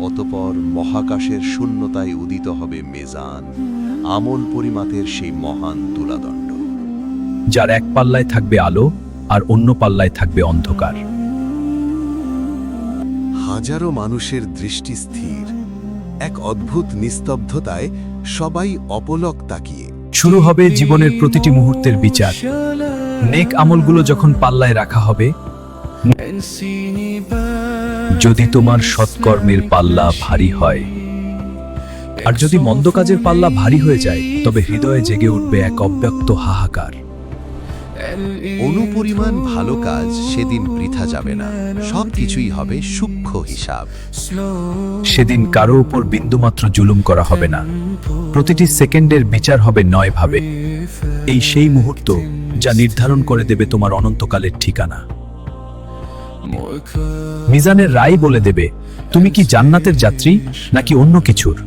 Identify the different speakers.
Speaker 1: অতঃপর মহাকাশের শূন্যতায় উদিত হবে মেজান, আমল পরিমাপের সেই মহান তুলাদণ্ড।
Speaker 2: যার এক পাল্লায় থাকবে আলো আর অন্য পাল্লায় থাকবে অন্ধকার।
Speaker 1: হাজারো মানুষের দৃষ্টি স্থির, এক অদ্ভুত নিস্তব্ধতায় সবাই অপলক তাকিয়ে।
Speaker 2: শুরু হবে জীবনের প্রতিটি মুহূর্তের বিচার। নেক আমলগুলো যখন পাল্লায় রাখা হবে, যদি তোমার সৎকর্মের পাল্লা ভারী হয়, আর যদি মন্দ কাজের পাল্লা ভারী হয়ে যায়, তবে হৃদয়ে জেগে উঠবে এক অব্যক্ত হাহাকার।
Speaker 1: অনুপরিমাণ ভালো কাজ সেদিন বৃথা যাবে না, সবকিছুই হবে সূক্ষ্ম হিসাব।
Speaker 2: সেদিন কারো উপর বিন্দুমাত্র জুলুম করা হবে না, প্রতিটি সেকেন্ডের বিচার হবে ৯ ভাবে। এই সেই মুহূর্ত যা নির্ধারণ করে দেবে তোমার অনন্তকালের ঠিকানা। মিজানের রায় বলে দেবে তুমি কি জান্নাতের যাত্রী নাকি অন্য কিছুর।